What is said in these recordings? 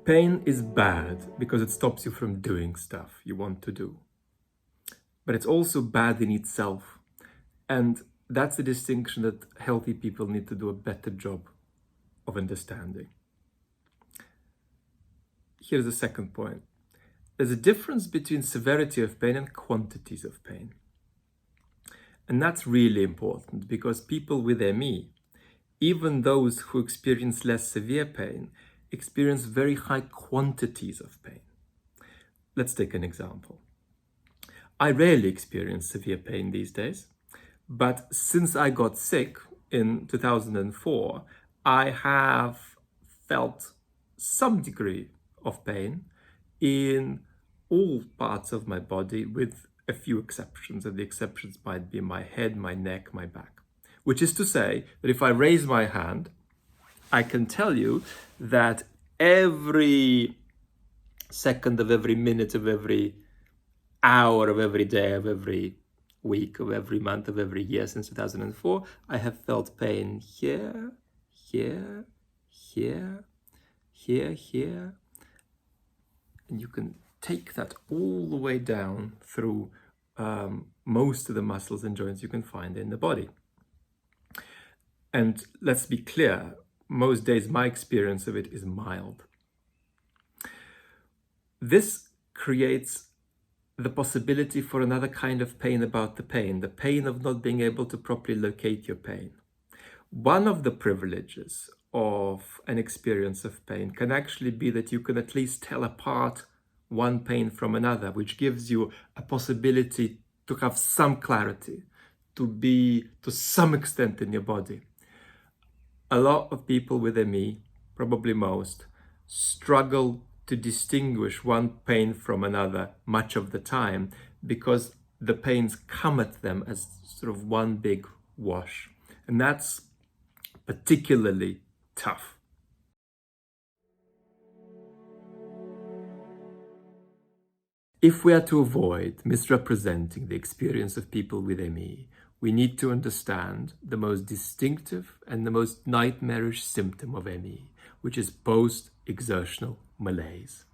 Pain is bad because it stops you from doing stuff you want to do. But it's also bad in itself. And that's the distinction that healthy people need to do a better job of understanding. Here's the second point. There's a difference between severity of pain and quantities of pain. And that's really important because people with ME, even those who experience less severe pain, experience very high quantities of pain. Let's take an example. I rarely experience severe pain these days, but since I got sick in 2004, I have felt some degree of pain in all parts of my body, with a few exceptions, and the exceptions might be my head, my neck, my back. Which is to say that if I raise my hand, I can tell you that every second of every minute of every hour of every day of every week of every month of every year since 2004, I have felt pain here, here, here, here, here. And you can take that all the way down through most of the muscles and joints you can find in the body. And let's be clear, most days my experience of it is mild. This creates the possibility for another kind of pain about the pain of not being able to properly locate your pain. One of the privileges of an experience of pain can actually be that you can at least tell apart one pain from another, which gives you a possibility to have some clarity, to be to some extent in your body. A lot of people with ME, probably most, struggle to distinguish one pain from another much of the time because the pains come at them as sort of one big wash. And that's particularly tough. If we are to avoid misrepresenting the experience of people with ME, we need to understand the most distinctive and the most nightmarish symptom of ME, which is post-exertional malaise.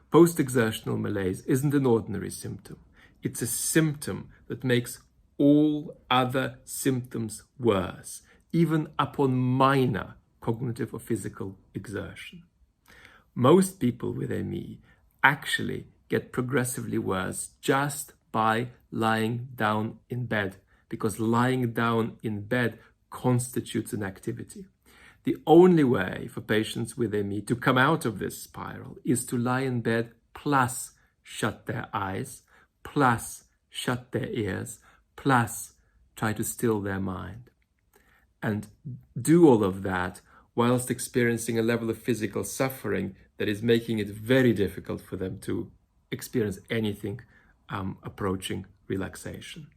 Post-exertional malaise isn't an ordinary symptom. It's a symptom that makes all other symptoms worse, even upon minor cognitive or physical exertion. Most people with ME actually get progressively worse just by lying down in bed, because lying down in bed constitutes an activity. The only way for patients with ME to come out of this spiral is to lie in bed plus shut their eyes, plus shut their ears, plus try to still their mind. And do all of that whilst experiencing a level of physical suffering that is making it very difficult for them to experience anything approaching relaxation.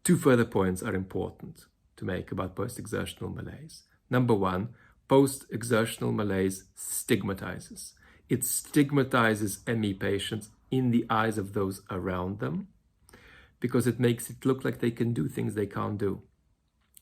Two further points are important to make about post-exertional malaise. Number one, post-exertional malaise stigmatizes. It stigmatizes ME patients in the eyes of those around them because it makes it look like they can do things they can't do.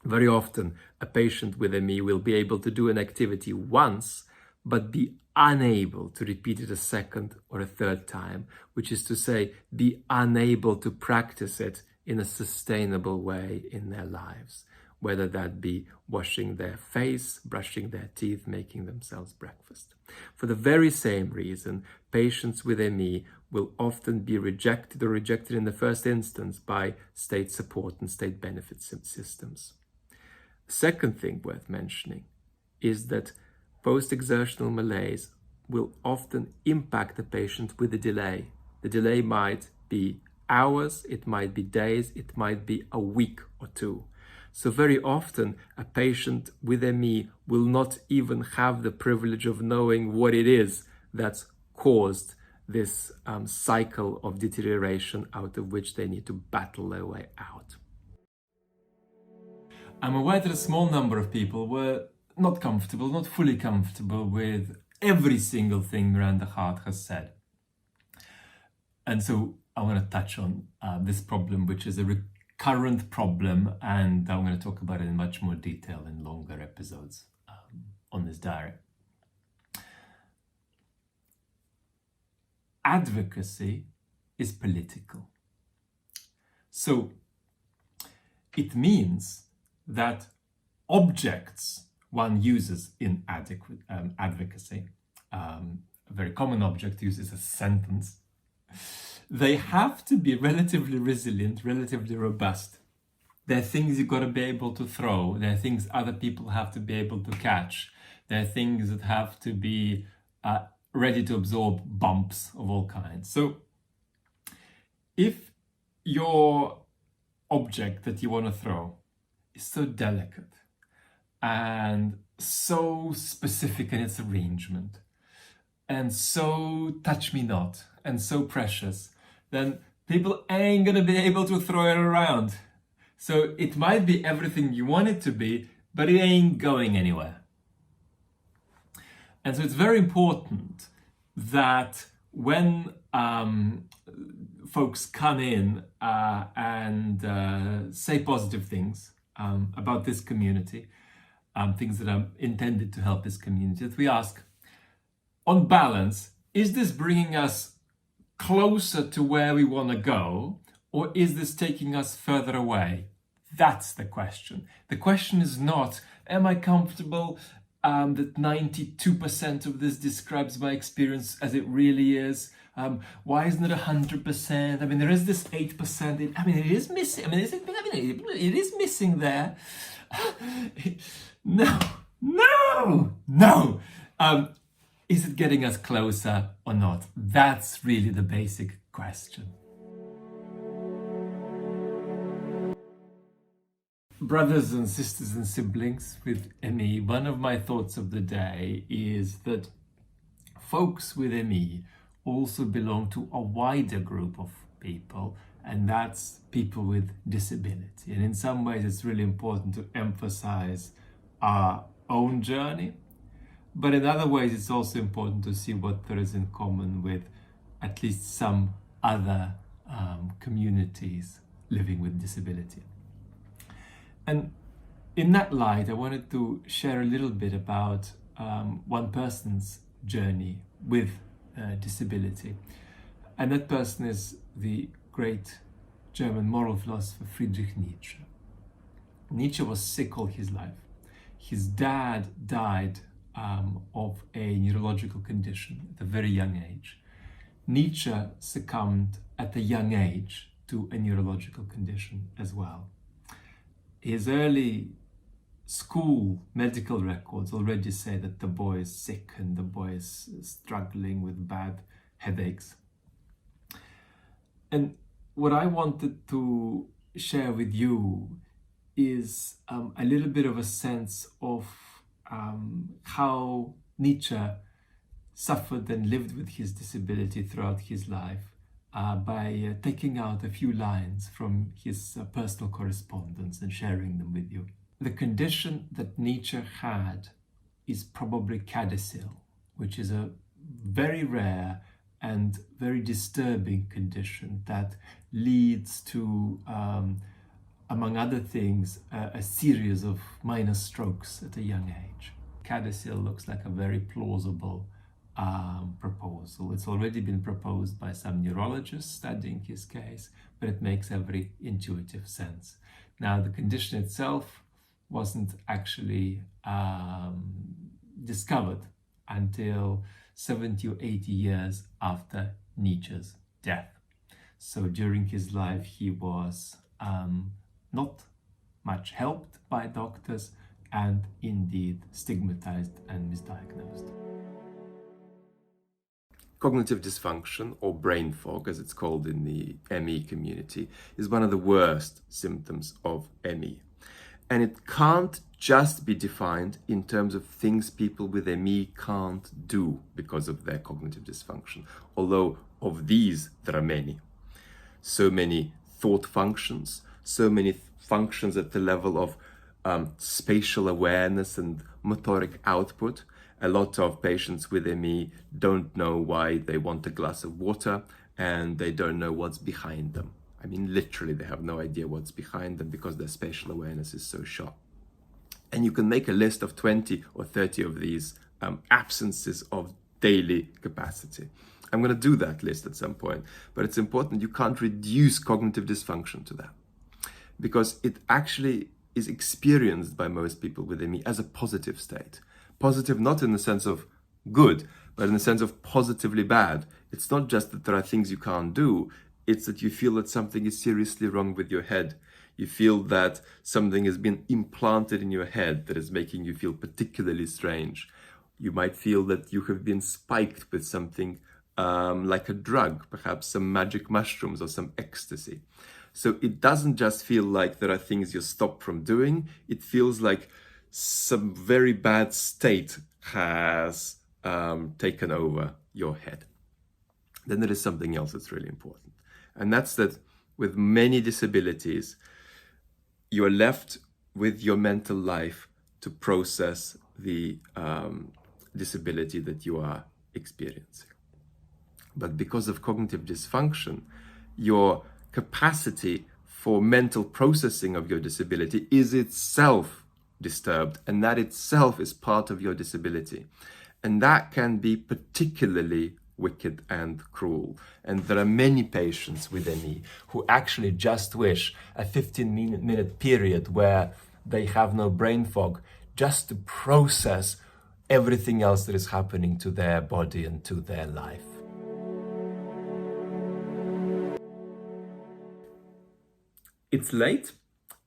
Very often, a patient with ME will be able to do an activity once, but be unable to repeat it a second or a third time, which is to say, be unable to practice it in a sustainable way in their lives, whether that be washing their face, brushing their teeth, making themselves breakfast. For the very same reason, patients with ME will often be rejected or rejected in the first instance by state support and state benefit systems. Second thing worth mentioning is that post-exertional malaise will often impact the patient with a delay. The delay might be hours, it might be days, it might be a week or two. So very often a patient with ME will not even have the privilege of knowing what it is that's caused this cycle of deterioration out of which they need to battle their way out. I'm aware that a small number of people were not fully comfortable with every single thing Miranda Hart has said. And so I want to touch on this problem, which is a recurrent problem, and I'm going to talk about it in much more detail in longer episodes on this diary. advocacy is political. So it means that objects one uses in advocacy, a very common object uses a sentence, they have to be relatively resilient, relatively robust. They're things you've got to be able to throw. They're things other people have to be able to catch. They're things that have to be ready to absorb bumps of all kinds. So if your object that you want to throw is so delicate and so specific in its arrangement and so touch me not and so precious, then people ain't gonna be able to throw it around. So it might be everything you want it to be, but it ain't going anywhere. And so it's very important that when folks come in and say positive things about this community, things that are intended to help this community, that we ask, on balance, is this bringing us closer to where we want to go, or is this taking us further away? That's the question. The question is not, am I comfortable that 92% of this describes my experience as it really is? Why isn't it 100%? I mean, there is this 8%. It is missing. It is missing there. No. Is it getting us closer or not? That's really the basic question. Brothers and sisters and siblings with ME, one of my thoughts of the day is that folks with ME also belong to a wider group of people, and that's people with disability. And in some ways, it's really important to emphasize our own journey. But in other ways, it's also important to see what there is in common with at least some other communities living with disability. And in that light, I wanted to share a little bit about one person's journey with disability. And that person is the great German moral philosopher Friedrich Nietzsche. Nietzsche was sick all his life. His dad died of a neurological condition at a very young age. Nietzsche succumbed at a young age to a neurological condition as well. His early school medical records already say that the boy is sick and the boy is struggling with bad headaches. And what I wanted to share with you is a little bit of a sense of how Nietzsche suffered and lived with his disability throughout his life by taking out a few lines from his personal correspondence and sharing them with you. The condition that Nietzsche had is probably CADESIL, which is a very rare and very disturbing condition that leads to, among other things, a series of minor strokes at a young age. CADESIL looks like a very plausible proposal. It's already been proposed by some neurologists studying his case, but it makes every intuitive sense. Now, the condition itself wasn't actually discovered until 70 or 80 years after Nietzsche's death. So during his life, he was not much helped by doctors and indeed stigmatized and misdiagnosed. Cognitive dysfunction, or brain fog as it's called in the ME community, is one of the worst symptoms of ME. And it can't just be defined in terms of things people with ME can't do because of their cognitive dysfunction, although of these there are many. So many thought functions, so many functions at the level of spatial awareness and motoric output. A lot of patients with ME don't know why they want a glass of water, and they don't know what's behind them. I mean, literally, they have no idea what's behind them because their spatial awareness is so short. And you can make a list of 20 or 30 of these absences of daily capacity. I'm going to do that list at some point, but it's important you can't reduce cognitive dysfunction to that, because it actually is experienced by most people with ME as a positive state. Positive not in the sense of good, but in the sense of positively bad. It's not just that there are things you can't do, it's that you feel that something is seriously wrong with your head. You feel that something has been implanted in your head that is making you feel particularly strange. You might feel that you have been spiked with something like a drug, perhaps some magic mushrooms or some ecstasy. So it doesn't just feel like there are things you're stopped from doing. It feels like some very bad state has taken over your head. Then there is something else that's really important. And that's that with many disabilities, you are left with your mental life to process the disability that you are experiencing. But because of cognitive dysfunction, your capacity for mental processing of your disability is itself disturbed, and that itself is part of your disability. And that can be particularly wicked and cruel. And there are many patients with ME who actually just wish a 15-minute period where they have no brain fog, just to process everything else that is happening to their body and to their life. It's late,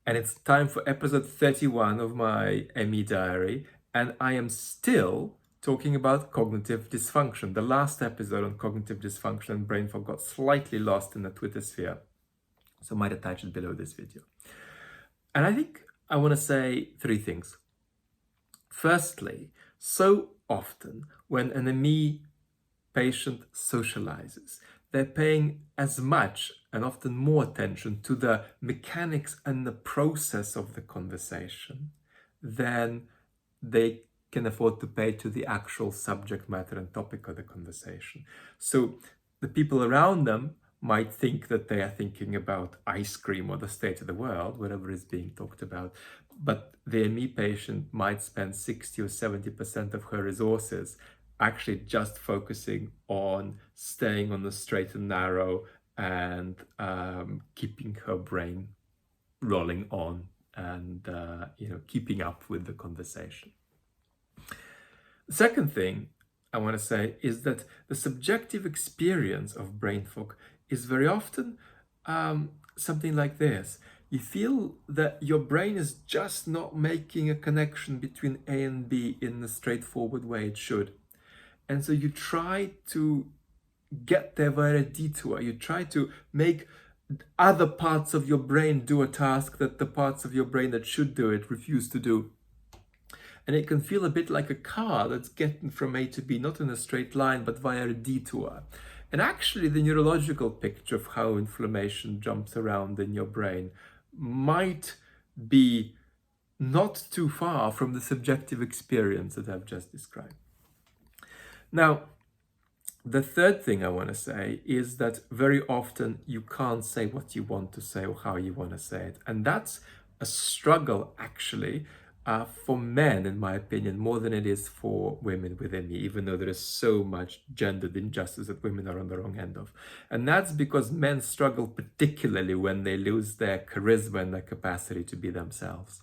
and it's time for episode 31 of my ME diary, and I am still talking about cognitive dysfunction. The last episode on cognitive dysfunction and brain fog got slightly lost in the Twitter sphere, so I might attach it below this video. And I think I want to say three things. Firstly, so often when an ME patient socializes, they're paying as much and often more attention to the mechanics and the process of the conversation than they can afford to pay to the actual subject matter and topic of the conversation. So the people around them might think that they are thinking about ice cream or the state of the world, whatever is being talked about, but the ME patient might spend 60 or 70% of her resources actually just focusing on staying on the straight and narrow and keeping her brain rolling on and keeping up with the conversation. The second thing I want to say is that the subjective experience of brain fog is very often something like this. You feel that your brain is just not making a connection between A and B in the straightforward way it should. And so you try to get there via a detour. You try to make other parts of your brain do a task that the parts of your brain that should do it refuse to do. And it can feel a bit like a car that's getting from A to B, not in a straight line, but via a detour. And actually, the neurological picture of how inflammation jumps around in your brain might be not too far from the subjective experience that I've just described. Now, the third thing I want to say is that very often you can't say what you want to say or how you want to say it. And that's a struggle, actually, for men, in my opinion, more than it is for women with ME, even though there is so much gendered injustice that women are on the wrong end of. And that's because men struggle particularly when they lose their charisma and their capacity to be themselves.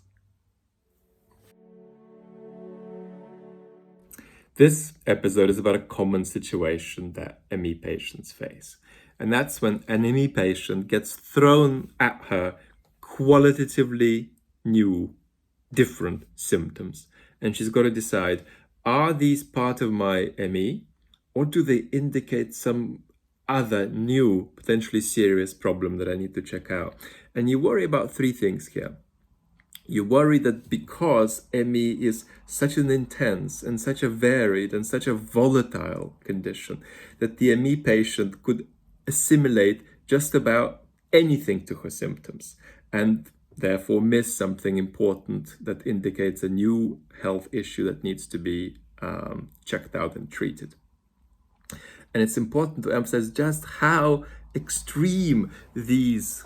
This episode is about a common situation that ME patients face. And that's when an ME patient gets thrown at her qualitatively new, different symptoms. And she's got to decide, are these part of my ME, or do they indicate some other new, potentially serious problem that I need to check out? And you worry about three things here. You worry that because ME is such an intense and such a varied and such a volatile condition, that the ME patient could assimilate just about anything to her symptoms and therefore miss something important that indicates a new health issue that needs to be checked out and treated. And it's important to emphasize just how extreme these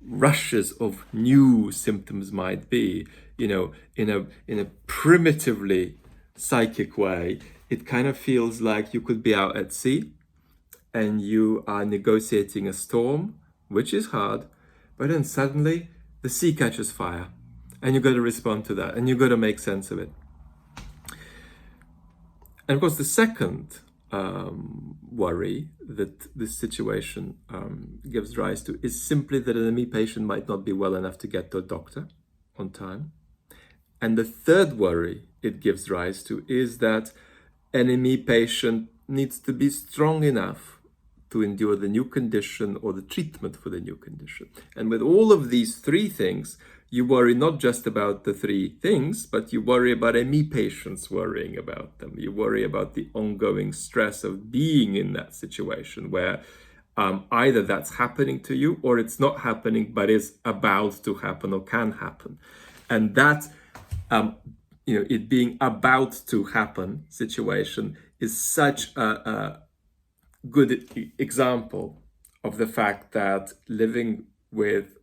rushes of new symptoms might be. In a primitively psychic way, it kind of feels like you could be out at sea and you are negotiating a storm, which is hard, but then suddenly the sea catches fire and you got to respond to that and you got to make sense of it. And of course, the second worry that this situation gives rise to is simply that an ME patient might not be well enough to get to a doctor on time. And the third worry it gives rise to is that an ME patient needs to be strong enough to endure the new condition or the treatment for the new condition. And with all of these three things, you worry not just about the three things, but you worry about ME patients worrying about them. You worry about the ongoing stress of being in that situation where either that's happening to you or it's not happening, but is about to happen or can happen. And that, it being about to happen situation is such a good example of the fact that living with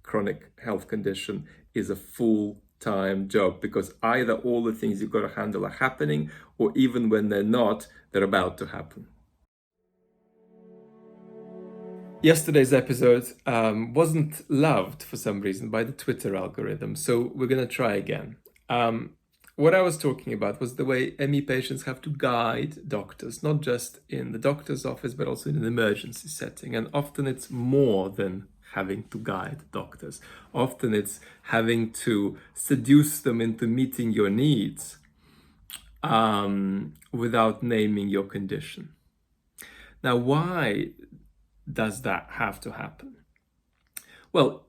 chronic health condition is a full-time job, because either all the things you've got to handle are happening, or even when they're not, they're about to happen. Yesterday's episode wasn't loved for some reason by the Twitter algorithm, so we're going to try again. What I was talking about was the way ME patients have to guide doctors, not just in the doctor's office, but also in an emergency setting. And often it's more than having to guide doctors. Often it's having to seduce them into meeting your needs without naming your condition. Now, why does that have to happen? Well,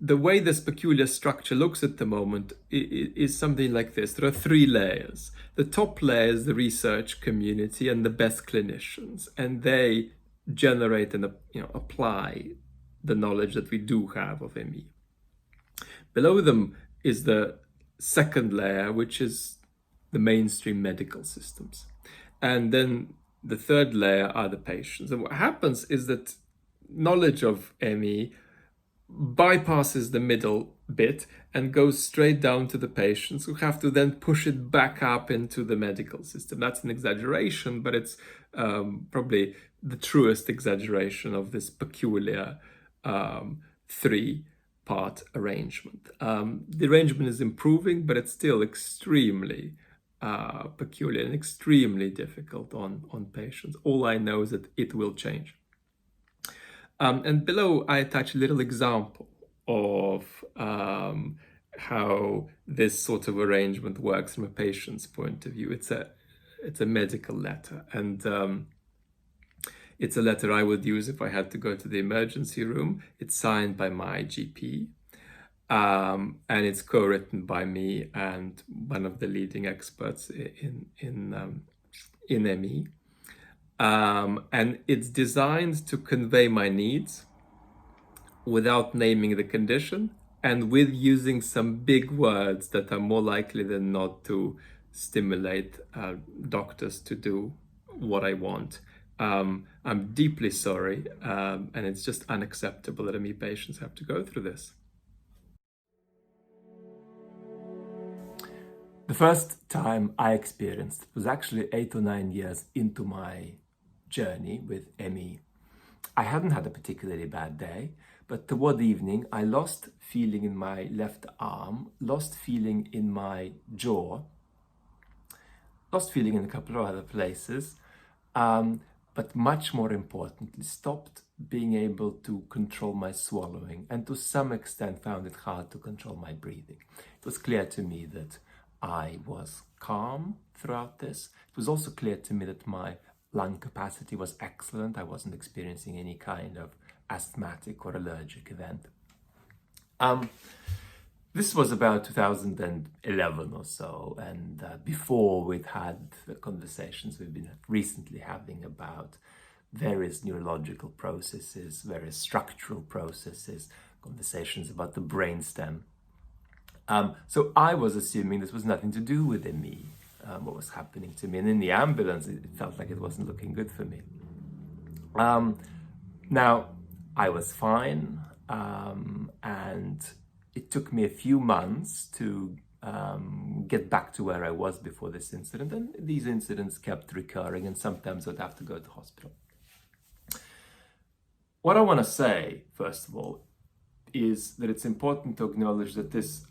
the way this peculiar structure looks at the moment is something like this. There are three layers. The top layer is the research community and the best clinicians, and they generate and apply the knowledge that we do have of ME. Below them is the second layer, which is the mainstream medical systems. And then the third layer are the patients. And what happens is that knowledge of ME bypasses the middle bit and goes straight down to the patients, who have to then push it back up into the medical system. That's an exaggeration, but it's probably the truest exaggeration of this peculiar three-part arrangement. The arrangement is improving, but it's still extremely peculiar and extremely difficult on patients. All I know is that it will change. And below, I attach a little example of how this sort of arrangement works from a patient's point of view. It's a medical letter, and it's a letter I would use if I had to go to the emergency room. It's signed by my GP, and it's co-written by me and one of the leading experts in ME. And it's designed to convey my needs without naming the condition, and with using some big words that are more likely than not to stimulate doctors to do what I want. I'm deeply sorry, and it's just unacceptable that ME patients have to go through this. The first time I experienced was actually 8 or 9 years into my journey with ME. I hadn't had a particularly bad day, but toward evening I lost feeling in my left arm, lost feeling in my jaw, lost feeling in a couple of other places, but much more importantly, stopped being able to control my swallowing, and to some extent found it hard to control my breathing. It was clear to me that I was calm throughout this. It was also clear to me that my lung capacity was excellent. I wasn't experiencing any kind of asthmatic or allergic event. This was about 2011 or so, and before we'd had the conversations we've been recently having about various neurological processes, various structural processes, conversations about the brainstem. So I was assuming this was nothing to do with ME, what was happening to me. And in the ambulance, it felt like it wasn't looking good for me. Now, I was fine, and it took me a few months to get back to where I was before this incident. And these incidents kept recurring, and sometimes I'd have to go to hospital. What I want to say, first of all, is that it's important to acknowledge that this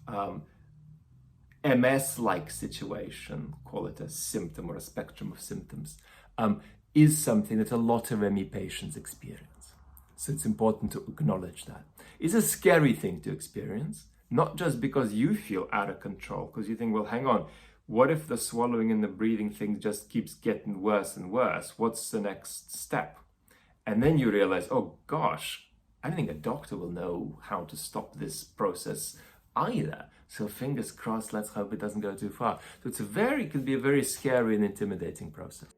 MS-like situation, call it a symptom or a spectrum of symptoms, is something that a lot of ME patients experience. So it's important to acknowledge that. It's a scary thing to experience, not just because you feel out of control, because you think, well, hang on, what if the swallowing and the breathing thing just keeps getting worse and worse? What's the next step? And then you realize, oh gosh, I don't think a doctor will know how to stop this process either. So fingers crossed, let's hope it doesn't go too far. So it can be a very scary and intimidating process.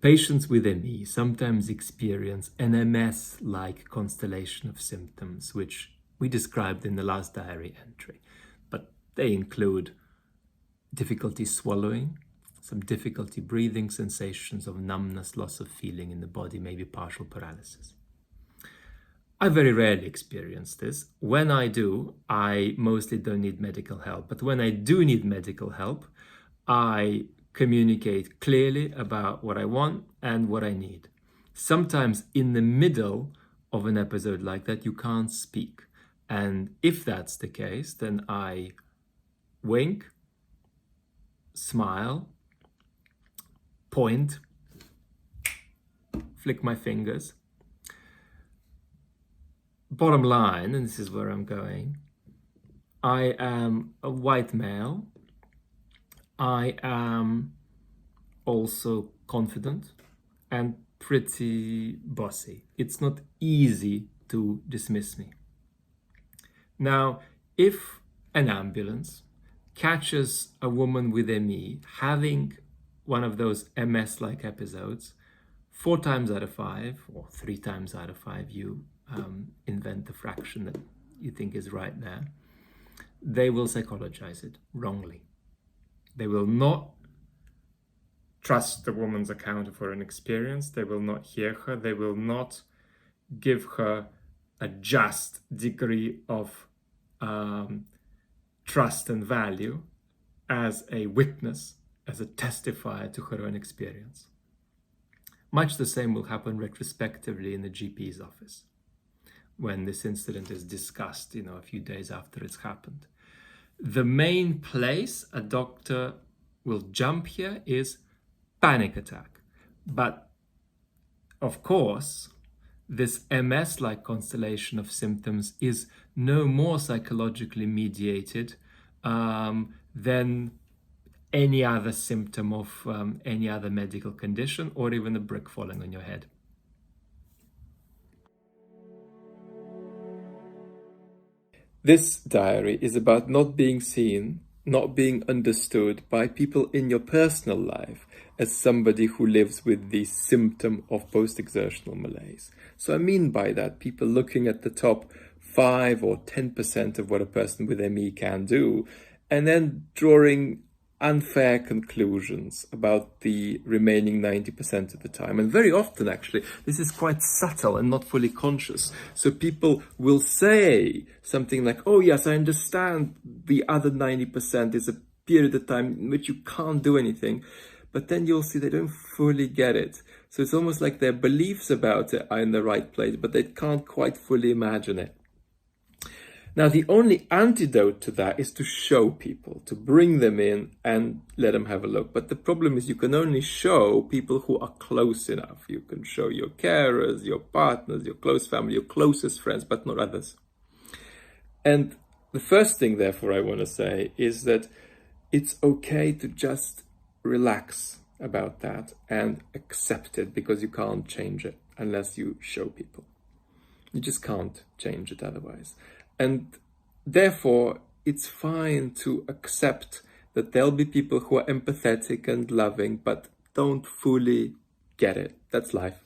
Patients with ME sometimes experience an MS-like constellation of symptoms, which we described in the last diary entry. But they include difficulty swallowing, some difficulty breathing, sensations of numbness, loss of feeling in the body, maybe partial paralysis. I very rarely experience this. When I do, I mostly don't need medical help. But when I do need medical help, I communicate clearly about what I want and what I need. Sometimes in the middle of an episode like that, you can't speak. And if that's the case, then I wink, smile, point, flick my fingers. Bottom line, and this is where I'm going, I am a white male. I am also confident and pretty bossy. It's not easy to dismiss me. Now, if an ambulance catches a woman with ME having one of those MS-like episodes, 4 times out of 5, or 3 times out of 5, you invent the fraction that you think is right there, they will psychologize it wrongly. They will not trust the woman's account of her own experience. They will not hear her. They will not give her a just degree of trust and value as a witness, as a testifier to her own experience. Much the same will happen retrospectively in the GP's office when this incident is discussed, a few days after it's happened. The main place a doctor will jump here is panic attack. But of course, this MS-like constellation of symptoms is no more psychologically mediated than any other symptom of any other medical condition, or even a brick falling on your head. This diary is about not being seen, not being understood by people in your personal life as somebody who lives with the symptom of post-exertional malaise. So I mean by that, people looking at the top 5 or 10% of what a person with ME can do, and then drawing unfair conclusions about the remaining 90% of the time. And very often, actually, this is quite subtle and not fully conscious. So people will say something like, oh yes, I understand the other 90% is a period of time in which you can't do anything. But then you'll see they don't fully get it. So it's almost like their beliefs about it are in the right place, but they can't quite fully imagine it. Now, the only antidote to that is to show people, to bring them in and let them have a look. But the problem is you can only show people who are close enough. You can show your carers, your partners, your close family, your closest friends, but not others. And the first thing, therefore, I want to say is that it's okay to just relax about that and accept it, because you can't change it unless you show people. You just can't change it otherwise. And therefore, it's fine to accept that there'll be people who are empathetic and loving, but don't fully get it. That's life.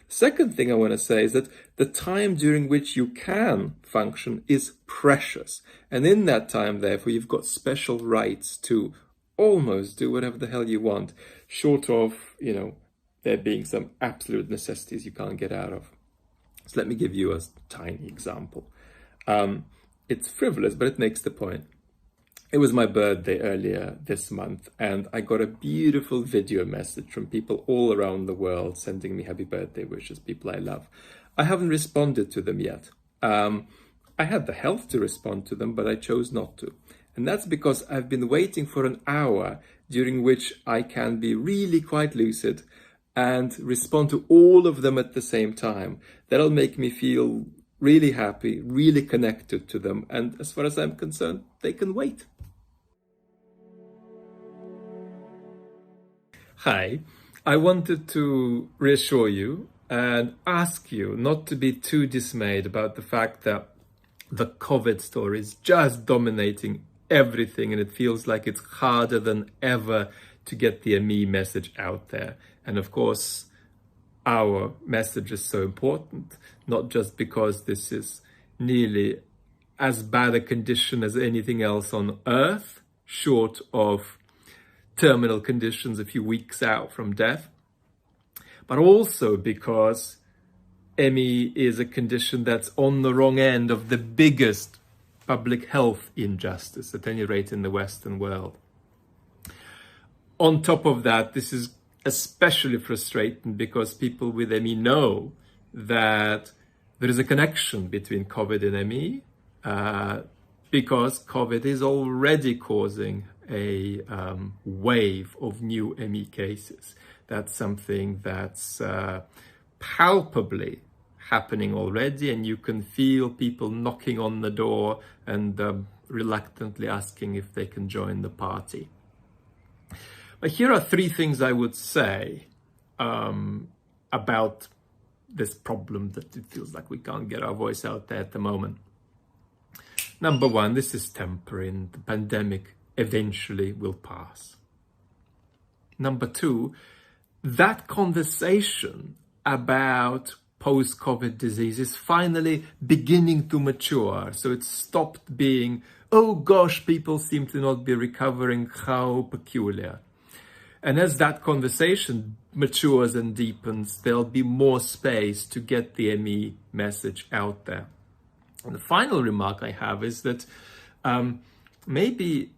Second thing I want to say is that the time during which you can function is precious. And in that time, therefore, you've got special rights to almost do whatever the hell you want, short of, there being some absolute necessities you can't get out of. So let me give you a tiny example. It's frivolous, but it makes the point. It was my birthday earlier this month, and I got a beautiful video message from people all around the world sending me happy birthday wishes, people I love. I haven't responded to them yet. I had the health to respond to them, but I chose not to. And that's because I've been waiting for an hour during which I can be really quite lucid and respond to all of them at the same time. That'll make me feel really happy, really connected to them. And as far as I'm concerned, they can wait. Hi, I wanted to reassure you and ask you not to be too dismayed about the fact that the COVID story is just dominating everything, and it feels like it's harder than ever to get the ME message out there. And of course, our message is so important, not just because this is nearly as bad a condition as anything else on earth, short of terminal conditions a few weeks out from death, but also because ME is a condition that's on the wrong end of the biggest public health injustice, at any rate in the Western world. On top of that, this is especially frustrating because people with ME know that there is a connection between COVID and ME, because COVID is already causing a wave of new ME cases. That's something that's palpably happening already, and you can feel people knocking on the door and reluctantly asking if they can join the party. But here are three things I would say about this problem that it feels like we can't get our voice out there at the moment. Number one, this is temporary and the pandemic eventually will pass. Number two, that conversation about post-COVID disease is finally beginning to mature. So it's stopped being, oh gosh, people seem to not be recovering, how peculiar. And as that conversation matures and deepens, there'll be more space to get the ME message out there. And the final remark I have is that maybe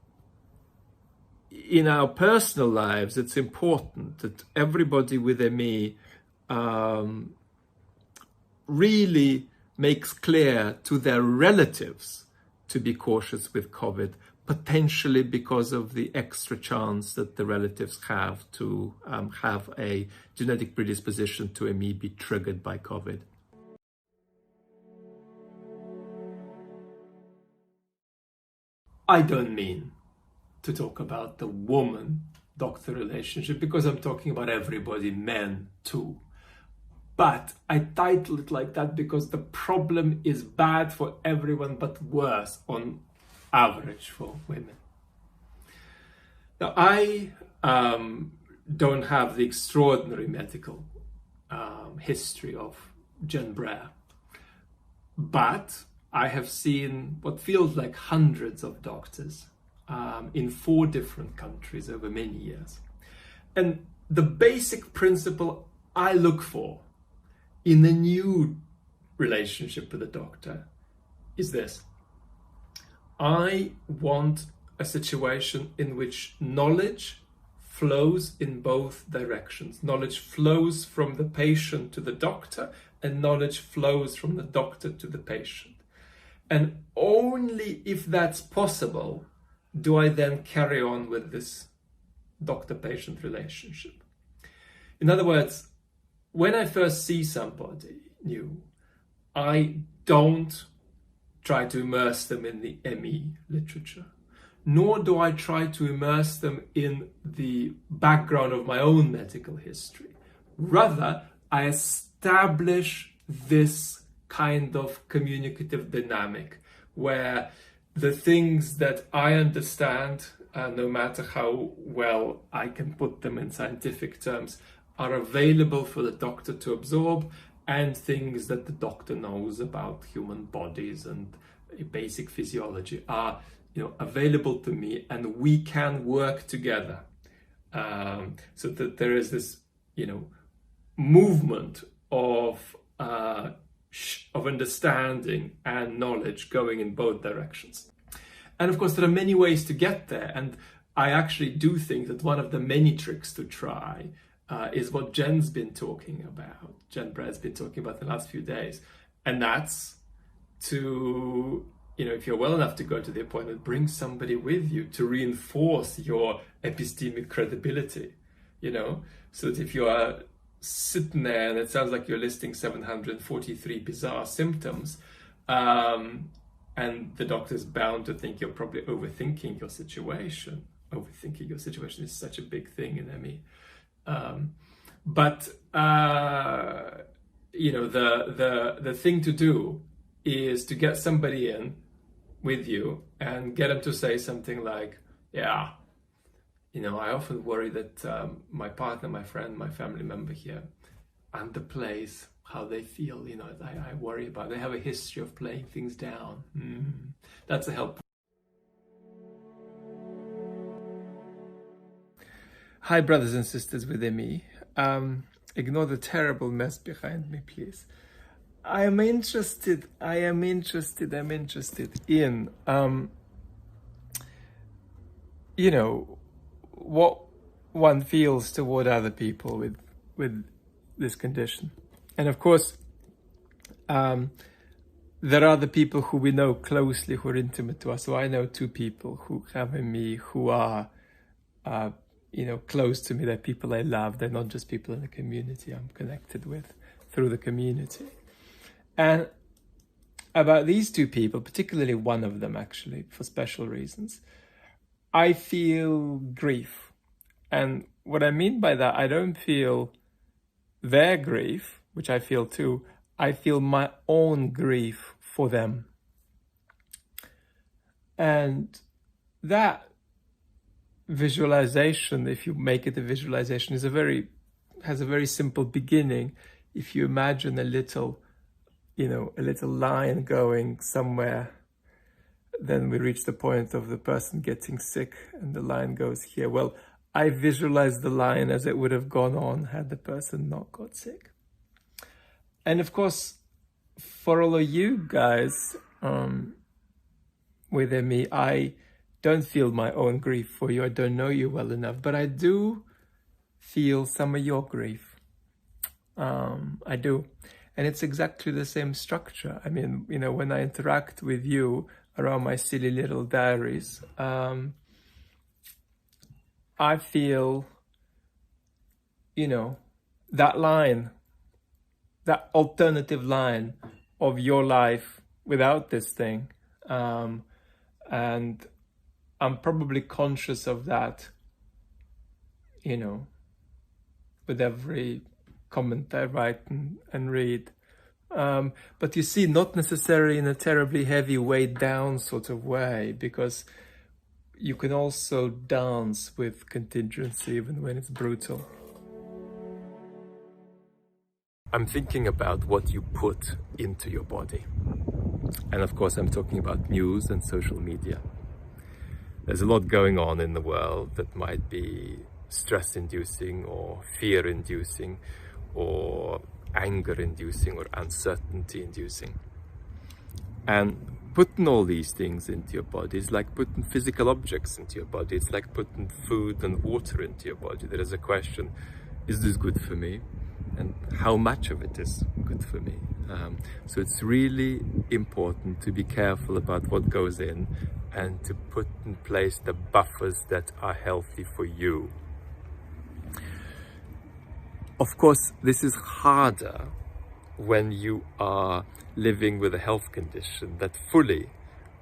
in our personal lives, it's important that everybody with ME really makes clear to their relatives to be cautious with COVID, potentially because of the extra chance that the relatives have to have a genetic predisposition to ME be triggered by COVID. I don't mean to talk about the woman-doctor relationship, because I'm talking about everybody, men too. But I title it like that because the problem is bad for everyone, but worse on average for women. Now, I don't have the extraordinary medical history of Jen Brer, but I have seen what feels like hundreds of doctors in 4 different countries over many years. And the basic principle I look for in a new relationship with a doctor is this. I want a situation in which knowledge flows in both directions. Knowledge flows from the patient to the doctor, and knowledge flows from the doctor to the patient. And only if that's possible do I then carry on with this doctor-patient relationship. In other words, when I first see somebody new, I don't try to immerse them in the ME literature, nor do I try to immerse them in the background of my own medical history. Rather, I establish this kind of communicative dynamic where the things that I understand, no matter how well I can put them in scientific terms, are available for the doctor to absorb, and things that the doctor knows about human bodies and basic physiology are, available to me, and we can work together. So that there is this, movement of of understanding and knowledge going in both directions. And of course, there are many ways to get there. And I actually do think that one of the many tricks to try is what Jen's been talking about. Jen Brad's been talking about the last few days. And that's to, if you're well enough to go to the appointment, bring somebody with you to reinforce your epistemic credibility, so that if you are sitting there and it sounds like you're listing 743 bizarre symptoms, and the doctor's bound to think you're probably overthinking your situation. Overthinking your situation is such a big thing in ME. But the thing to do is to get somebody in with you and get them to say something like, yeah, I often worry that my partner, my friend, my family member here underplays how they feel. I worry about, they have a history of playing things down. That's a help. Hi, brothers and sisters with ME. Ignore the terrible mess behind me, please. I'm interested in, what one feels toward other people with this condition. And of course, there are the people who we know closely, who are intimate to us. So I know two people who have ME who are, close to me. They're people I love. They're not just people in the community I'm connected with through the community. And about these two people, particularly one of them actually, for special reasons, I feel grief. And what I mean by that, I don't feel their grief, which I feel too. I feel my own grief for them. And that visualization, if you make it a visualization, has a very simple beginning. If you imagine a little line going somewhere, then we reach the point of the person getting sick and the line goes here. Well, I visualize the line as it would have gone on had the person not got sick. And of course, for all of you guys with ME, I don't feel my own grief for you. I don't know you well enough, but I do feel some of your grief. I do. And it's exactly the same structure. I mean, when I interact with you around my silly little diaries, I feel, that line, that alternative line of your life without this thing. And I'm probably conscious of that, with every comment I write and read. But you see, not necessarily in a terribly heavy, weighed down sort of way, because you can also dance with contingency even when it's brutal. I'm thinking about what you put into your body. And of course, I'm talking about news and social media. There's a lot going on in the world that might be stress-inducing or fear-inducing or anger-inducing or uncertainty-inducing. And putting all these things into your body is like putting physical objects into your body. It's like putting food and water into your body. There is a question, is this good for me? And how much of it is good for me? So it's really important to be careful about what goes in and to put in place the buffers that are healthy for you. Of course, this is harder when you are living with a health condition that fully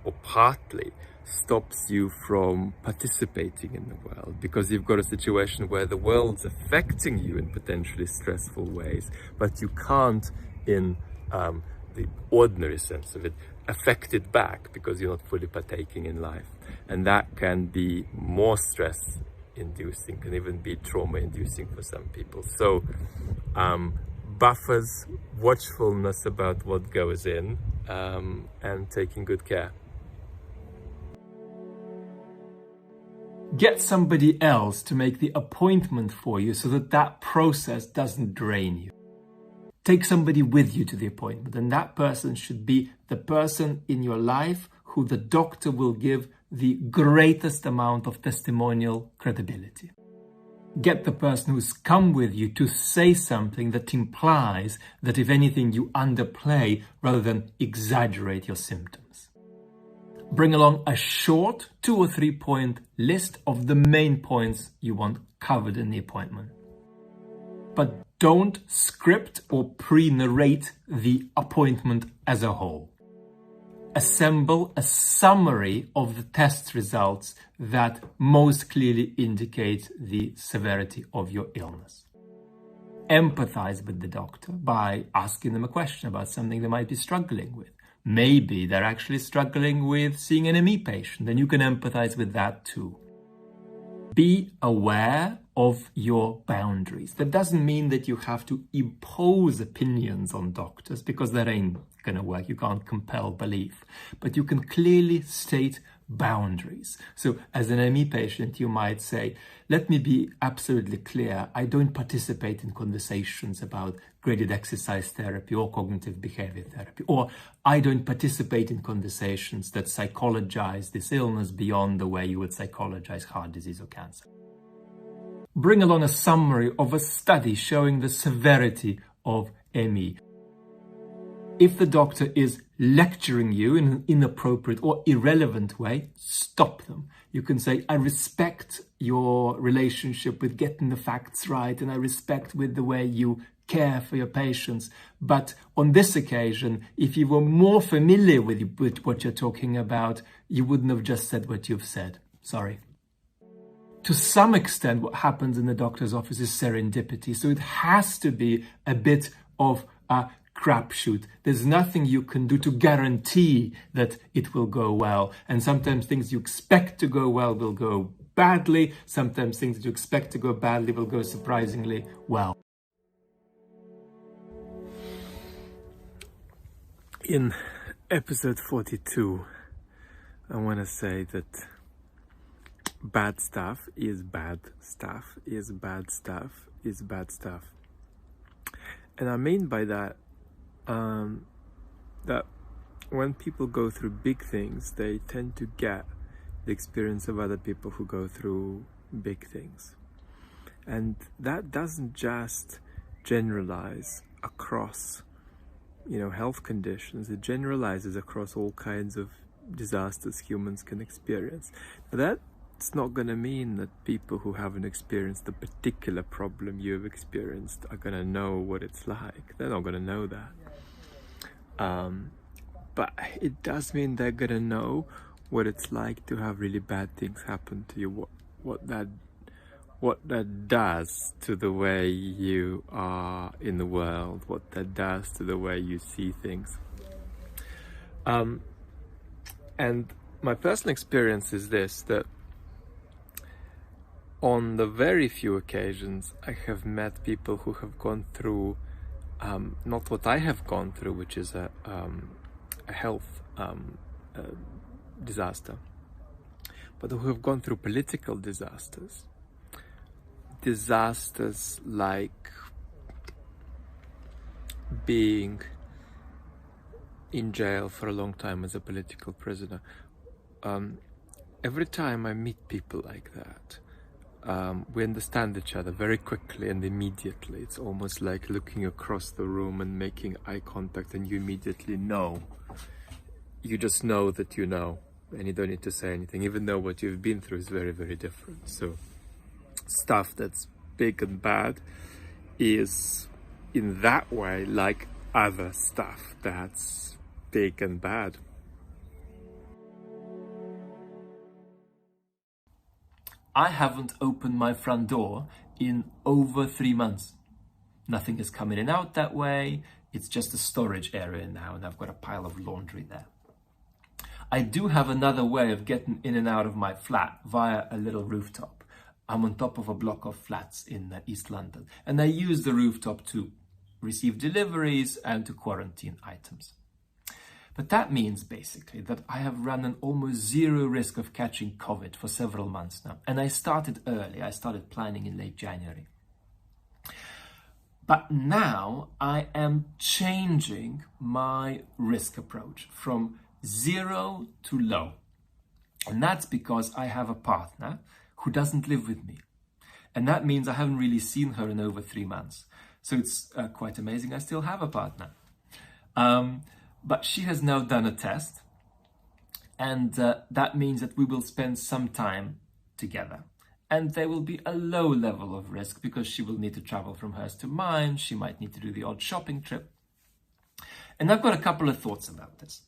or partly stops you from participating in the world, because you've got a situation where the world's affecting you in potentially stressful ways, but you can't, in the ordinary sense of it, affect it back because you're not fully partaking in life. And that can be more stress-inducing, can even be trauma-inducing for some people. So buffers, watchfulness about what goes in, and taking good care. Get somebody else to make the appointment for you so that that process doesn't drain you. take somebody with you to the appointment, and that person should be the person in your life who the doctor will give the greatest amount of testimonial credibility. Get the person who's come with you to say something that implies that, if anything, you underplay rather than exaggerate your symptoms. Bring along a short 2 or 3 point list of the main points you want covered in the appointment. But don't script or pre-narrate the appointment as a whole. Assemble a summary of the test results that most clearly indicate the severity of your illness. Empathize with the doctor by asking them a question about something they might be struggling with. Maybe they're actually struggling with seeing an ME patient, and you can empathize with that too. Be aware of your boundaries. That doesn't mean that you have to impose opinions on doctors, because that ain't going to work. You can't compel belief. But you can clearly state boundaries. So as an ME patient, you might say, let me be absolutely clear. I don't participate in conversations about graded exercise therapy or cognitive behavior therapy. Or I don't participate in conversations that psychologize this illness beyond the way you would psychologize heart disease or cancer. Bring along a summary of a study showing the severity of ME. If the doctor is lecturing you in an inappropriate or irrelevant way, stop them. You can say, I respect your relationship with getting the facts right, and I respect with the way you care for your patients. But on this occasion, if you were more familiar with what you're talking about, you wouldn't have just said what you've said. Sorry. To some extent, what happens in the doctor's office is serendipity. So it has to be a bit of a crapshoot. There's nothing you can do to guarantee that it will go well. And sometimes things you expect to go well will go badly. Sometimes things that you expect to go badly will go surprisingly well. In episode 42, I want to say that bad stuff is bad stuff is bad stuff is bad stuff. And I mean by that, that when people go through big things, they tend to get the experience of other people who go through big things. And that doesn't just generalize across, health conditions. It generalizes across all kinds of disasters humans can experience. Now, that's not going to mean that people who haven't experienced the particular problem you've experienced are going to know what it's like. They're not going to know that. But it does mean they're going to know what it's like to have really bad things happen to you, what that does to the way you are in the world, what that does to the way you see things. And my personal experience is this, that on the very few occasions I have met people who have gone through not what I have gone through, which is a health disaster, but who have gone through political disasters like being in jail for a long time as a political prisoner. Every time I meet people like that, we understand each other very quickly and immediately. It's almost like looking across the room and making eye contact, and you immediately know. You just know that you know, and you don't need to say anything, even though what you've been through is very, very different. So stuff that's big and bad is in that way like other stuff that's big and bad. I haven't opened my front door in over 3 months. Nothing is coming in and out that way. It's just a storage area now, and I've got a pile of laundry there. I do have another way of getting in and out of my flat via a little rooftop. I'm on top of a block of flats in East London, and I use the rooftop to receive deliveries and to quarantine items. But that means basically that I have run an almost zero risk of catching COVID for several months now. And I started early. I started planning in late January. But now I am changing my risk approach from 0 to low. And that's because I have a partner who doesn't live with me. And that means I haven't really seen her in over 3 months. So it's quite amazing I still have a partner. But she has now done a test. And that means that we will spend some time together. And there will be a low level of risk because she will need to travel from hers to mine. She might need to do the odd shopping trip. And I've got a couple of thoughts about this.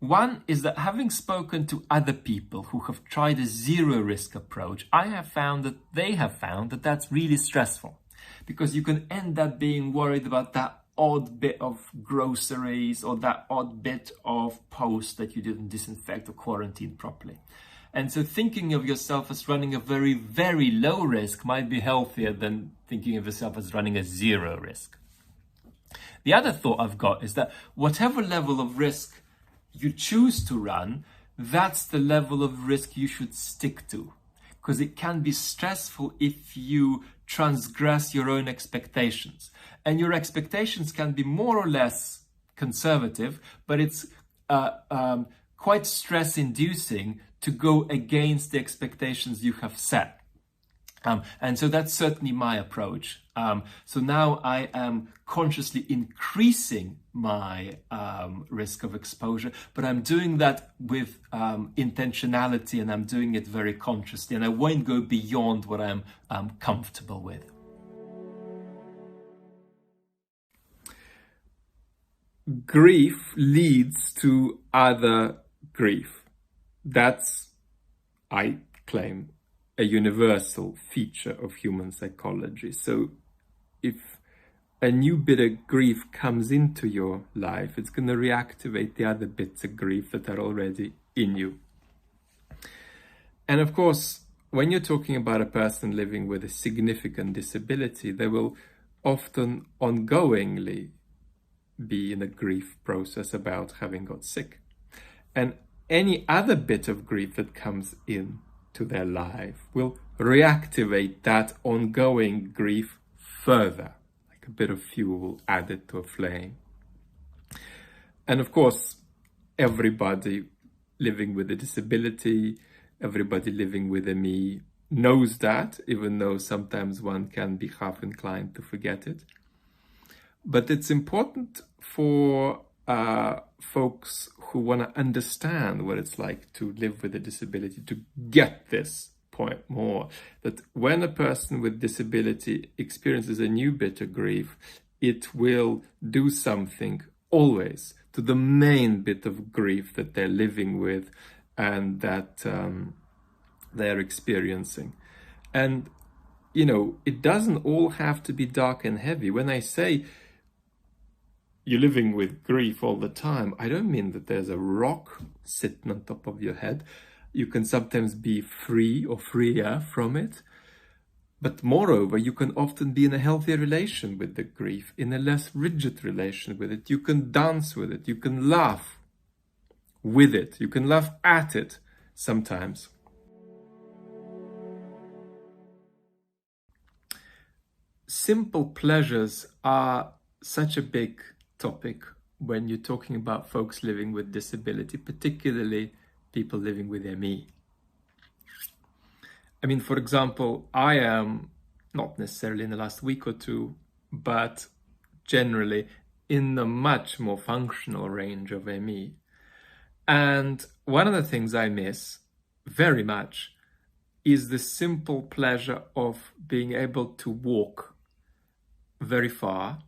One is that having spoken to other people who have tried a zero risk approach, I have found that they have found that that's really stressful because you can end up being worried about that odd bit of groceries or that odd bit of post that you didn't disinfect or quarantine properly. And so thinking of yourself as running a very, very low risk might be healthier than thinking of yourself as running a zero risk. The other thought I've got is that whatever level of risk you choose to run, that's the level of risk you should stick to. Because it can be stressful if you transgress your own expectations. And your expectations can be more or less conservative, but it's quite stress-inducing to go against the expectations you have set. And so that's certainly my approach. So now I am consciously increasing my risk of exposure, but I'm doing that with intentionality, and I'm doing it very consciously, and I won't go beyond what I'm comfortable with. Grief leads to other grief. That's, I claim, a universal feature of human psychology. So if a new bit of grief comes into your life, it's going to reactivate the other bits of grief that are already in you. And of course, when you're talking about a person living with a significant disability, they will often ongoingly be in a grief process about having got sick. And any other bit of grief that comes in to their life will reactivate that ongoing grief further, like a bit of fuel added to a flame. And of course, everybody living with a disability, everybody living with ME knows that, even though sometimes one can be half inclined to forget it. But it's important for folks who want to understand what it's like to live with a disability to get this point more, that when a person with disability experiences a new bit of grief, it will do something always to the main bit of grief that they're living with and that they're experiencing. And, you know, it doesn't all have to be dark and heavy. When I say you're living with grief all the time, I don't mean that there's a rock sitting on top of your head. You can sometimes be free or freer from it. But moreover, you can often be in a healthier relation with the grief, in a less rigid relation with it. You can dance with it. You can laugh with it. You can laugh at it sometimes. Simple pleasures are such a big topic when you're talking about folks living with disability, particularly people living with ME. I mean, for example, I am not necessarily in the last week or two, but generally in the much more functional range of ME. And one of the things I miss very much is the simple pleasure of being able to walk very far,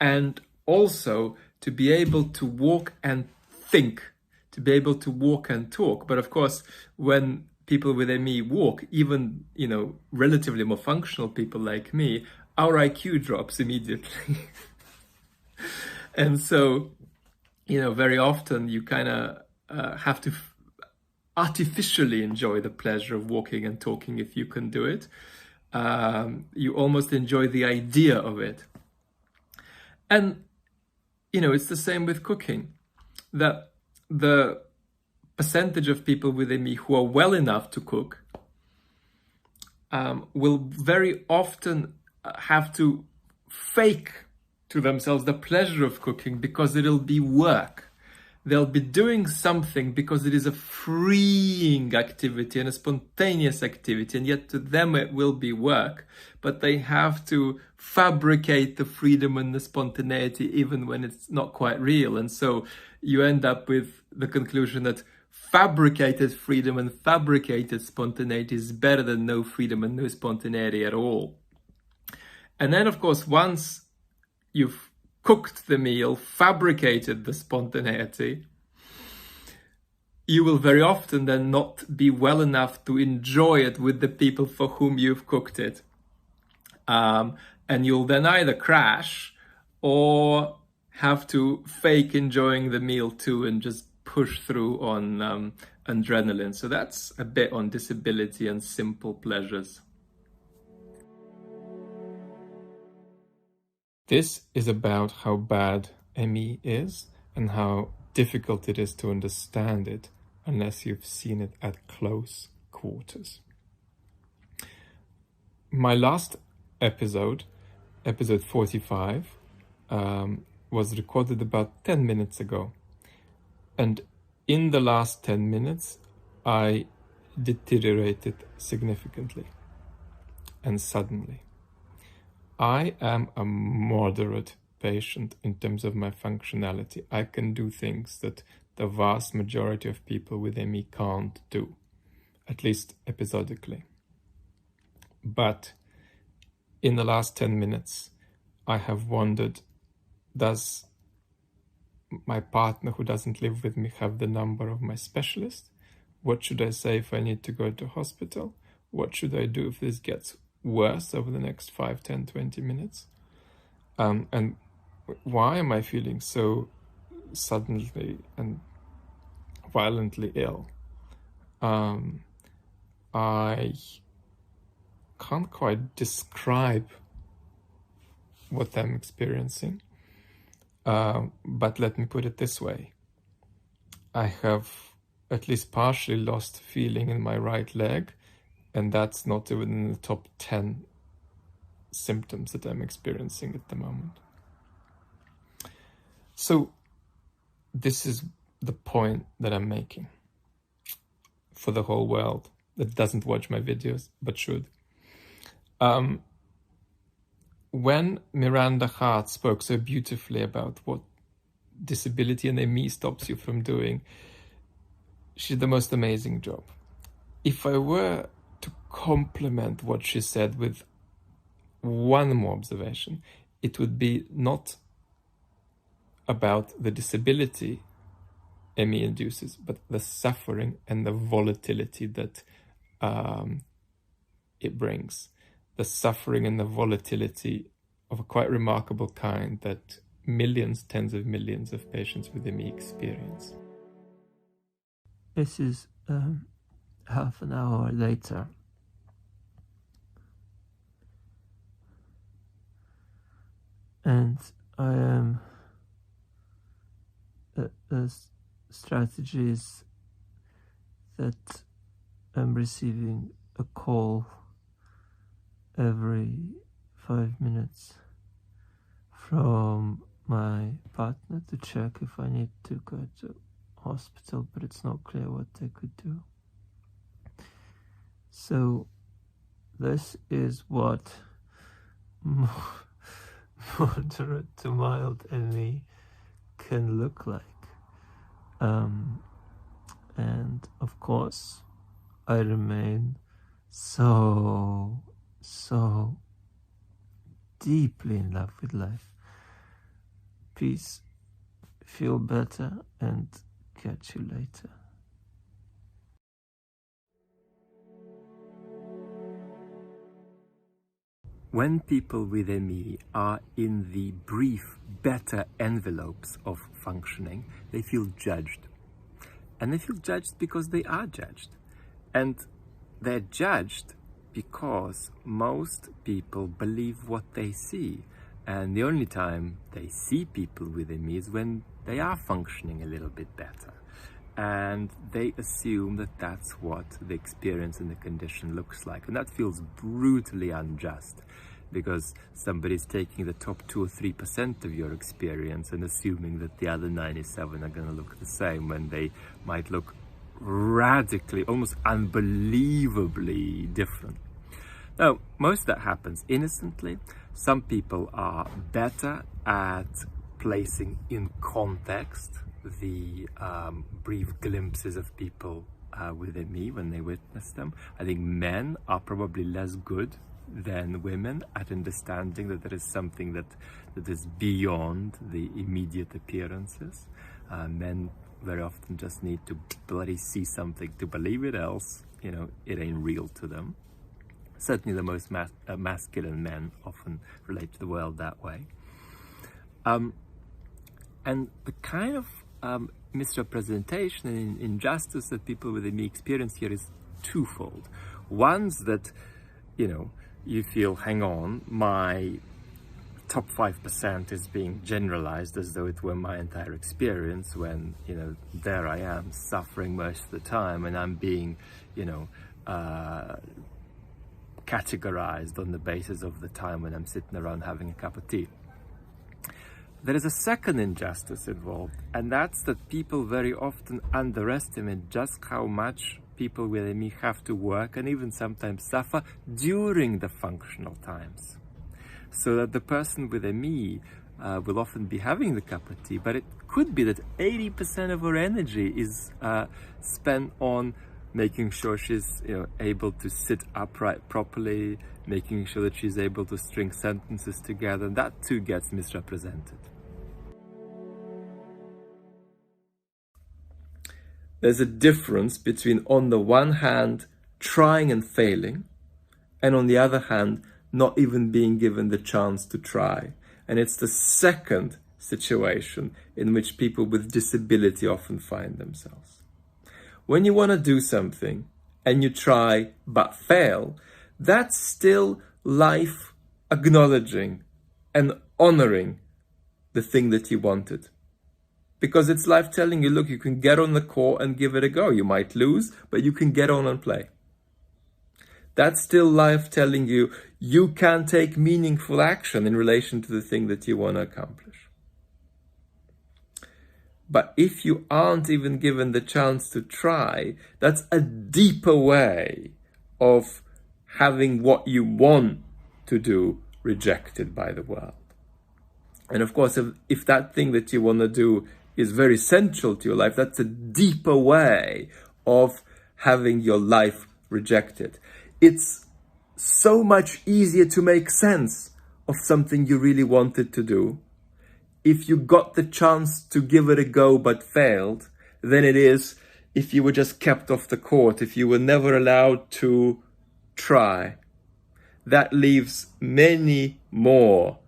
and also to be able to walk and think, to be able to walk and talk. But of course, when people with ME walk, even, you know, relatively more functional people like me, our IQ drops immediately. And so, you know, very often you kind of have to artificially enjoy the pleasure of walking and talking if you can do it. You almost enjoy the idea of it. And, you know, it's the same with cooking, that the percentage of people with ME who are well enough to cook will very often have to fake to themselves the pleasure of cooking because it'll be work. They'll be doing something because it is a freeing activity and a spontaneous activity, and yet to them it will be work. But they have to fabricate the freedom and the spontaneity even when it's not quite real. And so you end up with the conclusion that fabricated freedom and fabricated spontaneity is better than no freedom and no spontaneity at all. And then, of course, once you've cooked the meal, fabricated the spontaneity, you will very often then not be well enough to enjoy it with the people for whom you've cooked it. And you'll then either crash or have to fake enjoying the meal too and just push through on adrenaline. So that's a bit on disability and simple pleasures. This is about how bad ME is and how difficult it is to understand it unless you've seen it at close quarters. My last episode, episode 45, was recorded about 10 minutes ago. And in the last 10 minutes, I deteriorated significantly and suddenly. I am a moderate patient in terms of my functionality. I can do things that the vast majority of people with ME can't do, at least episodically. But in the last 10 minutes, I have wondered, does my partner who doesn't live with me have the number of my specialist? What should I say if I need to go to hospital? What should I do if this gets worse over the next 5, 10, 20 minutes? And why am I feeling so suddenly and violently ill? I can't quite describe what I'm experiencing, but let me put it this way. I have at least partially lost feeling in my right leg, and that's not even in the top 10 symptoms that I'm experiencing at the moment. So this is the point that I'm making for the whole world that doesn't watch my videos but should. When Miranda HART spoke so beautifully about what disability and ME stops you from doing, she did the most amazing job. If I were to complement what she said with one more observation, it would be not about the disability ME induces, but the suffering and the volatility that it brings. The suffering and the volatility of a quite remarkable kind that millions, tens of millions of patients with ME experience. This is half an hour later. And I am the strategies that I'm receiving a call every 5 minutes from my partner to check if I need to go to hospital, but it's not clear what they could do. So this is what moderate to mild ME can look like. And of course, I remain so deeply in love with life. Peace, feel better, and catch you later. When people with ME are in the brief, better envelopes of functioning, they feel judged. And they feel judged because they are judged. And they're judged because most people believe what they see. And the only time they see people with ME is when they are functioning a little bit better. And they assume that that's what the experience and the condition looks like. And that feels brutally unjust. because somebody's taking the top 2 or 3% of your experience and assuming that the other 97 are going to look the same, when they might look radically, almost unbelievably different. Now, most of that happens innocently. Some people are better at placing in context the brief glimpses of people with ME when they witness them. I think men are probably less good than women at understanding that there is something that is beyond the immediate appearances. Men very often just need to bloody see something to believe it, else, you know, it ain't real to them. Certainly the most masculine men often relate to the world that way. And the kind of misrepresentation and injustice that people with ME experience here is twofold. One's that, you know, you feel, hang on, my top 5% is being generalized as though it were my entire experience, when, you know, there I am suffering most of the time, and I'm being, you know, categorized on the basis of the time when I'm sitting around having a cup of tea. There is a second injustice involved, and that's that people very often underestimate just how much people with ME have to work and even sometimes suffer during the functional times. So that the person with ME will often be having the cup of tea, but it could be that 80% of her energy is spent on making sure she's, you know, able to sit upright properly, making sure that she's able to string sentences together, and that too gets misrepresented. There's a difference between, on the one hand, trying and failing, and on the other hand, not even being given the chance to try. And it's the second situation in which people with disability often find themselves. When you want to do something and you try but fail, that's still life acknowledging and honoring the thing that you wanted. Because it's life telling you, look, you can get on the court and give it a go. You might lose, but you can get on and play. That's still life telling you, you can take meaningful action in relation to the thing that you want to accomplish. But if you aren't even given the chance to try, that's a deeper way of having what you want to do rejected by the world. And of course, if that thing that you want to do is very central to your life, that's a deeper way of having your life rejected. It's so much easier to make sense of something you really wanted to do if you got the chance to give it a go but failed, than it is if you were just kept off the court, if you were never allowed to try. That leaves many more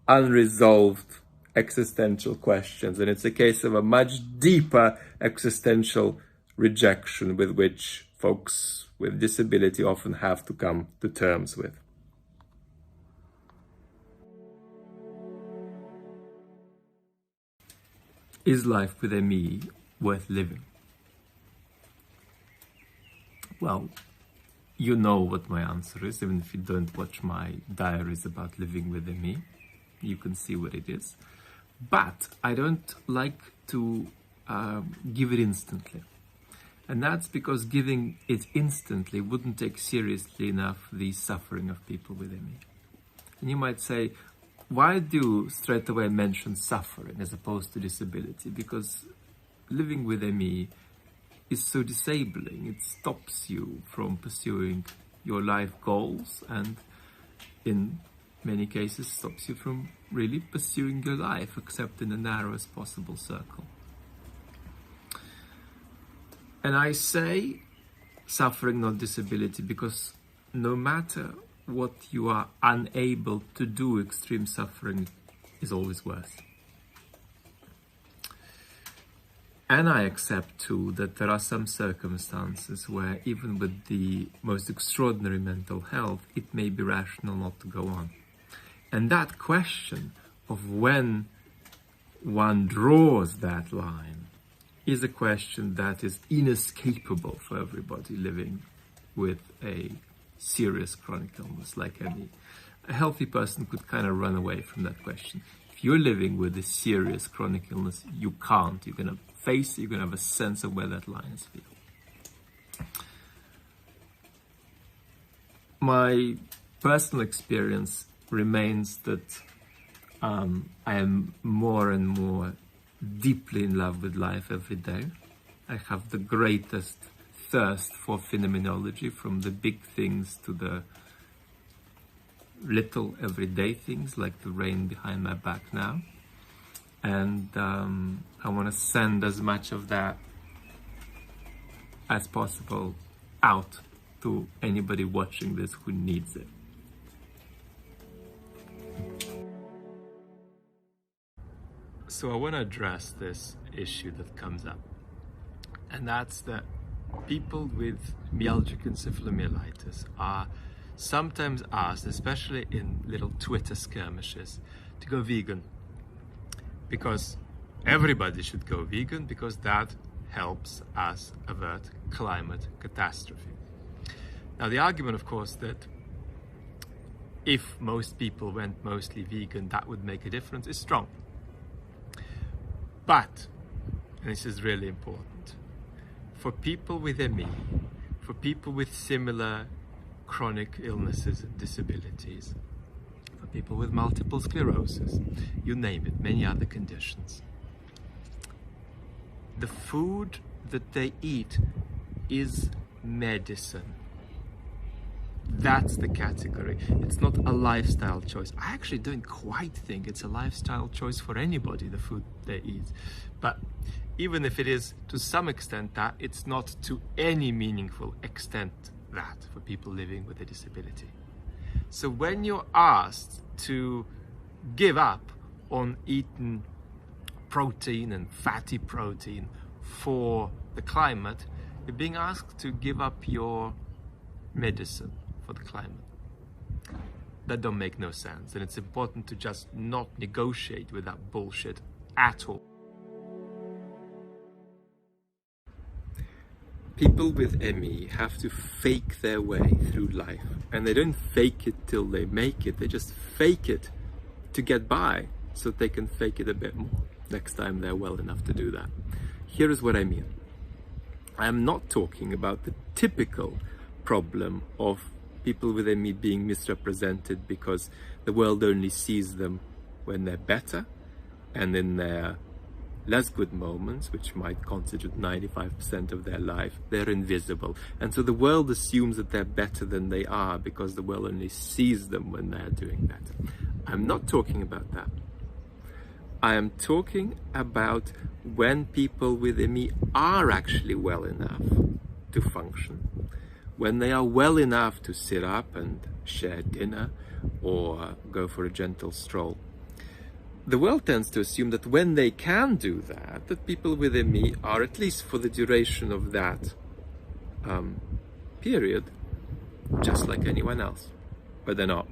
unresolved existential questions, and it's a case of a much deeper existential rejection with which folks with disability often have to come to terms with. Is life with ME worth living? Well, you know what my answer is, even if you don't watch my diaries about living with ME. You can see what it is. But I don't like to give it instantly. And that's because giving it instantly wouldn't take seriously enough the suffering of people with ME. And you might say, why do you straight away mention suffering as opposed to disability? Because living with ME is so disabling. It stops you from pursuing your life goals, and in many cases stops you from really pursuing your life, except in the narrowest possible circle. And I say suffering, not disability, because no matter what you are unable to do, extreme suffering is always worse. And I accept too that there are some circumstances where even with the most extraordinary mental health, it may be rational not to go on. And that question of when one draws that line is a question that is inescapable for everybody living with a serious chronic illness like ME. a healthy person could kind of run away from that question. If you're living with a serious chronic illness, you can't. You're going to face it, you're going to have a sense of where that line is for you. My personal experience remains that I am more and more deeply in love with life every day. I have the greatest thirst for phenomenology, from the big things to the little everyday things like the rain behind my back now. And I want to send as much of that as possible out to anybody watching this who needs it. So I want to address this issue that comes up, and that's that people with myalgic encephalomyelitis are sometimes asked, especially in little Twitter skirmishes, to go vegan, because everybody should go vegan, because that helps us avert climate catastrophe. Now, the argument, of course, that if most people went mostly vegan, that would make a difference, is strong. But, and this is really important, for people with ME, for people with similar chronic illnesses and disabilities, for people with multiple sclerosis, you name it, many other conditions, the food that they eat is medicine. That's the category. It's not a lifestyle choice. I actually don't quite think it's a lifestyle choice for anybody, the food they eat. But even if it is to some extent that, it's not to any meaningful extent that for people living with a disability. So when you're asked to give up on eating protein and fatty protein for the climate, you're being asked to give up your medicine for the climate. That don't make no sense, and it's important to just not negotiate with that bullshit at all. People with ME have to fake their way through life, and they don't fake it till they make it, they just fake it to get by so they can fake it a bit more next time they're well enough to do that. Here is what I mean. I'm not talking about the typical problem of people with ME being misrepresented because the world only sees them when they're better, and in their less good moments, which might constitute 95% of their life, they're invisible. And so the world assumes that they're better than they are because the world only sees them when they're doing better. I'm not talking about that. I am talking about when people with ME are actually well enough to function, when they are well enough to sit up and share dinner or go for a gentle stroll. The world tends to assume that when they can do that, that people with ME are, at least for the duration of that period, just like anyone else, but they're not.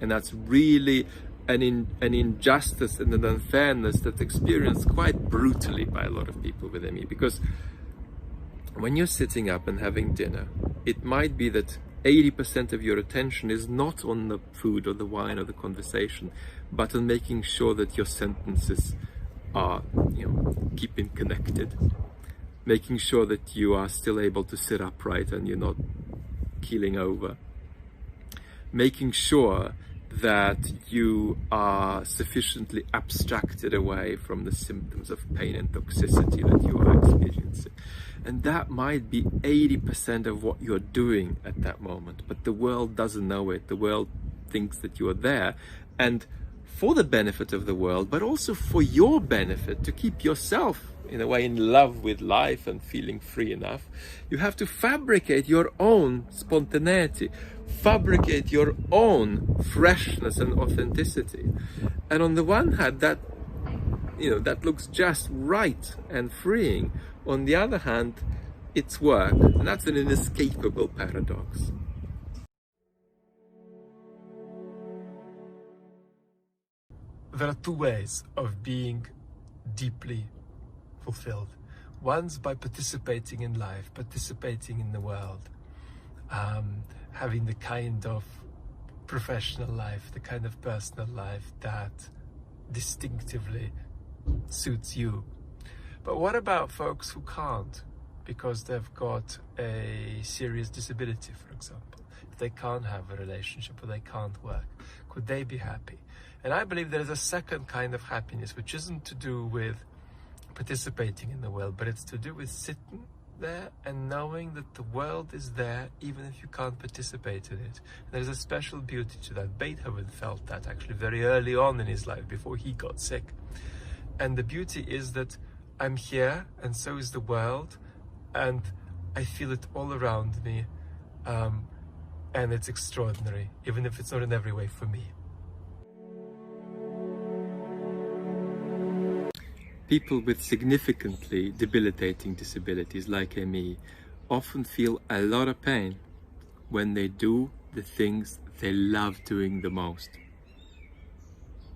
And that's really an injustice and an unfairness that's experienced quite brutally by a lot of people with ME, because when you're sitting up and having dinner, it might be that 80% of your attention is not on the food or the wine or the conversation, but on making sure that your sentences are, keeping connected, making sure that you are still able to sit upright and you're not keeling over, making sure that you are sufficiently abstracted away from the symptoms of pain and toxicity that you are experiencing. And that might be 80% of what you're doing at that moment, but the world doesn't know it. The world thinks that you are there, and for the benefit of the world, but also for your benefit, to keep yourself in a way in love with life and feeling free enough, you have to fabricate your own spontaneity, fabricate your own freshness and authenticity. And on the one hand, that looks just right and freeing. On the other hand, it's work, and that's an inescapable paradox. There are two ways of being deeply fulfilled. One's by participating in life, participating in the world, having the kind of professional life, the kind of personal life that distinctively suits you. But what about folks who can't, because they've got a serious disability, for example? If they can't have a relationship or they can't work, could they be happy? And I believe there is a second kind of happiness, which isn't to do with participating in the world, but it's to do with sitting there and knowing that the world is there even if you can't participate in it. There's a special beauty to that. Beethoven felt that actually very early on in his life, before he got sick. And the beauty is that I'm here and so is the world, and I feel it all around me, and it's extraordinary, even if it's not in every way for me. People with significantly debilitating disabilities like ME often feel a lot of pain when they do the things they love doing the most.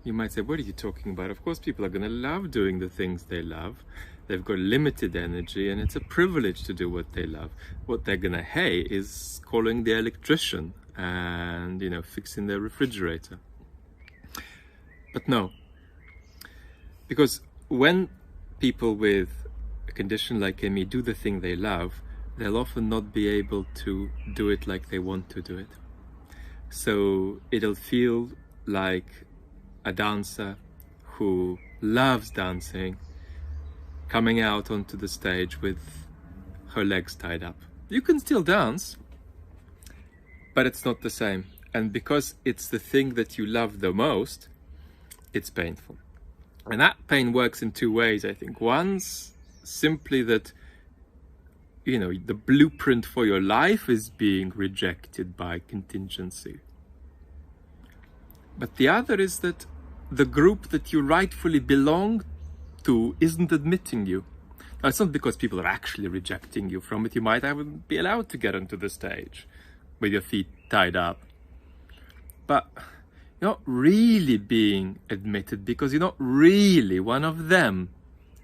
You might say, what are you talking about? Of course people are going to love doing the things they love. They've got limited energy and it's a privilege to do what they love. What they're going to hate is calling the electrician and, fixing their refrigerator. But no, because when people with a condition like ME do the thing they love, they'll often not be able to do it like they want to do it. So it'll feel like a dancer who loves dancing coming out onto the stage with her legs tied up. You can still dance, but it's not the same. And because it's the thing that you love the most, it's painful. And that pain works in two ways, I think. One's simply that, the blueprint for your life is being rejected by contingency. But the other is that the group that you rightfully belong to isn't admitting you. Now, it's not because people are actually rejecting you from it. You might even be allowed to get onto the stage with your feet tied up. But you're not really being admitted because you're not really one of them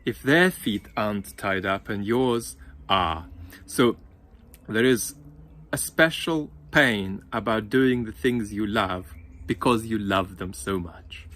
if their feet aren't tied up and yours are. So there is a special pain about doing the things you love because you love them so much.